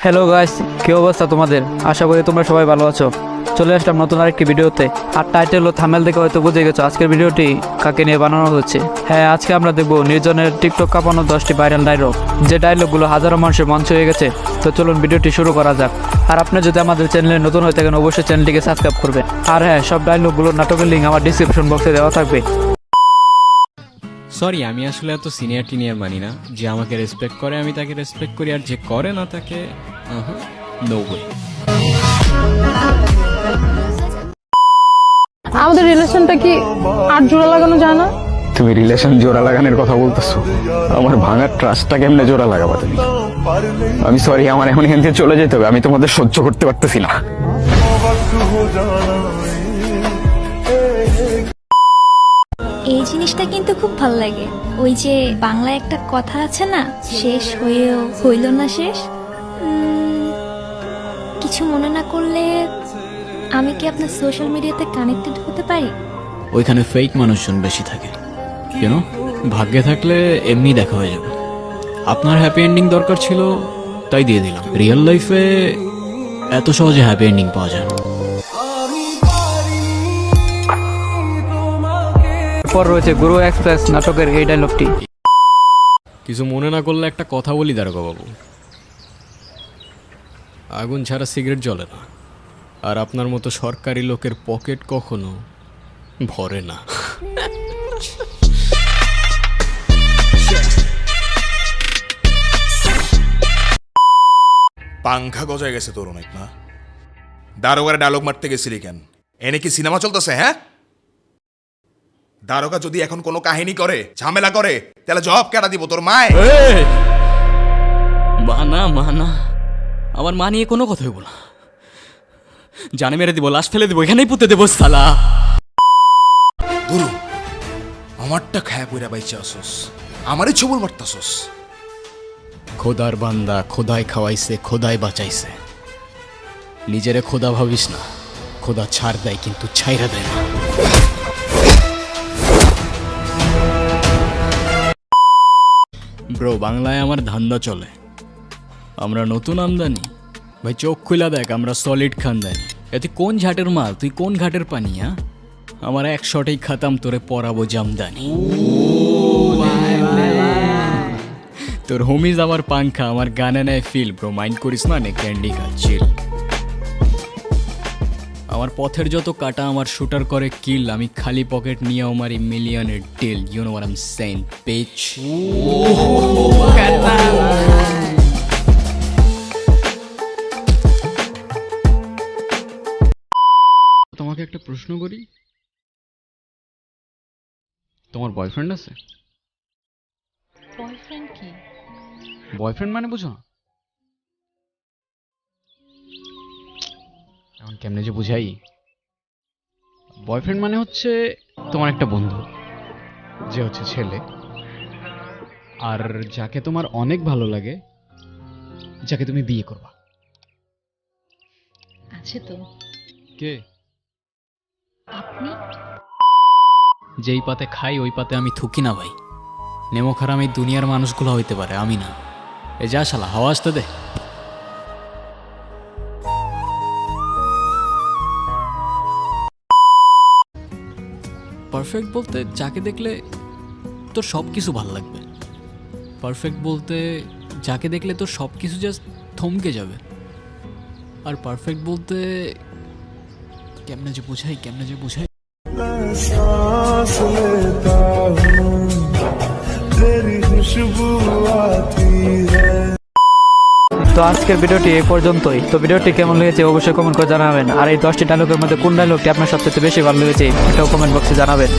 Hello guys, কি অবস্থা তোমাদের? আশা করি তোমরা সবাই ভালো আছো। চলে আসলাম নতুন আরেকটি ভিডিওতে। আর টাইটেল ও থাম্বনেল দেখে হয়তো বুঝে গেছো আজকের ভিডিওটি কাকে নিয়ে বানানো হচ্ছে। হ্যাঁ, আজকে আমরা দেখবো নির্জনের টিকটক কাঁপানো 10টি ভাইরাল ডায়লগ, যে ডায়লগগুলো হাজারো মানুষের মঞ্চ হয়ে গেছে। তো চলুন ভিডিওটি শুরু করা যাক। আর আপনি যদি আমাদের চ্যানেলে নতুন হয়ে থাকেন অবশ্যই চ্যানেলটিকে সাবস্ক্রাইব করবেন। আর হ্যাঁ, সব ডায়লগগুলোর নাটকের লিঙ্ক আমার ডিসক্রিপশন বক্সে দেওয়া থাকবে। সরি, আমি আসলে এত সিনিয়র টিনিয়র মানি না। যে আমাকে রেসপেক্ট করে আমি তাকে রেসপেক্ট করি, আর যে করে না তাকে নো ওয়ে। আমাদের রিলেশনটা কি আর জোড়া লাগানো যায় না? তুমি রিলেশন জোড়া লাগানোর কথা বলতেছো? আমার ভাঙার ট্রাস্টটা কেমনে জোড়া লাগাবা তুমি? আমি সরি, আমার এখন এখান থেকে চলে যেতে হবে। আমি তোমাদের সহ্য করতে পারতেছি না। এই জিনিসটা কিন্তু খুব ভালো লাগে। ওই যে বাংলায় একটা কথা আছে না, শেষ হয়েও হইল না শেষ। কিছু মনে না করলে আমি কি আপনার সোশ্যাল মিডিয়াতে কানেক্টেড হতে পারি? ওইখানে ফেক মানুষজন বেশি থাকে, কেন? ভাগ্যে থাকলে এমনি দেখা হয়ে যাবে। আপনার হ্যাপি এন্ডিং দরকার ছিল তাই দিয়ে দিলাম। রিয়েল লাইফে এত সহজে হ্যাপি এন্ডিং পাওয়া যায় না। এরপর রয়েছে গুরু এক্সপ্রেস নাটকের এই ডায়লগটি। কিছু মনে না করলে একটা কথা বলি দারোগা বাবু, আগুন ছাড়া সিগারেট জ্বলে না, আর আপনার মতো সরকারি লোকের পকেট কখনো ভরে না। পাংখা গজায় গেছে তোর অনেক না। দারোগার ডায়লগ মারতে গেছিলি কেন? এনে কি সিনেমা চলতেছে? হ্যাঁ, দারোগা যদি এখন কোনো কাহিনী করে, ঝামেলা করে, তাহলে জবাব কেটা দিব তোর মায়? মানা মানা, আমার মা নিয়ে কোনো কথা হইব না। জানে মেরে দিব, লাশ ফেলে দিব, এখানেই পুঁতে দেবো সালা। গুরু, আমারটা খায়া পইরা বাইচা আসোস, আমারই ছবল মারতাসোস। খোদার বান্দা, খোদাই খাওয়াইছে, খোদাই বাঁচাইছে। নিজেরে খোদা ভাবিস না, খোদা ছাড় দেয় কিন্তু ছাইরা দেয় না। ব্রো, বাংলায় আমার ধান্দা চলে। আমরা নতুন আমদানি ভাই, চোখ খুলা দেখ, আমরা সলিড খানদানি। এতে কোন ঝাটের মাল, তুই কোন ঘাটের পানি? হ্যাঁ, আমার এক শটেই খাতাম, তোরে পরাবো জামদানি। তোর হোমিজ আমার পাংখা, আমার গানে নেয় ফিল। ব্রো, মাইন্ড করিস না, নে ক্যান্ডি খা, চিল। আমার পথের যত কাটা আমার শুটার করে কিল। আমি খালি পকেট নিয়ে আমার মিলিয়নের deal. You know what I am saying, pitch. তোমাকে একটা প্রশ্ন করি, তোমার বয়ফ্রেন্ড আছে? বয়ফ্রেন্ড কি? বয়ফ্রেন্ড মানে বুঝো না? এখন কেমনে যে বুঝাই? বয়ফ্রেন্ড মানে হচ্ছে তোমার একটা বন্ধু, যে হচ্ছে ছেলে, আর যাকে তোমার অনেক ভালো লাগে, যাকে তুমি বিয়ে করবা। আছে তো। কে? আপনি? যেই পাতে খাই ওই পাতে আমি থুকি না ভাই। নেমো খারাম এই দুনিয়ার মানুষগুলো হইতে পারে, আমি না। এ যা শালা, হাওয়া আসতে দে। পারফেক্ট বলতে যাকে দেখলে তোর সব কিছু ভালো লাগবে। পারফেক্ট বলতে যাকে দেখলে তোর সব কিছু জাস্ট থমকে যাবে। আর পারফেক্ট বলতে কেমনে যে বুঝাই। তো আজকের ভিডিওটি এই পর্যন্তই। তো ভিডিওটি কেমন লেগেছে অবশ্যই কমেন্ট করে জানাবেন। আর এই 10টি ডায়লগের মধ্যে কোন ডায়লগটি আপনার সবচেয়ে বেশি ভালো লেগেছে এটাও কমেন্ট বক্সে জানাবেন।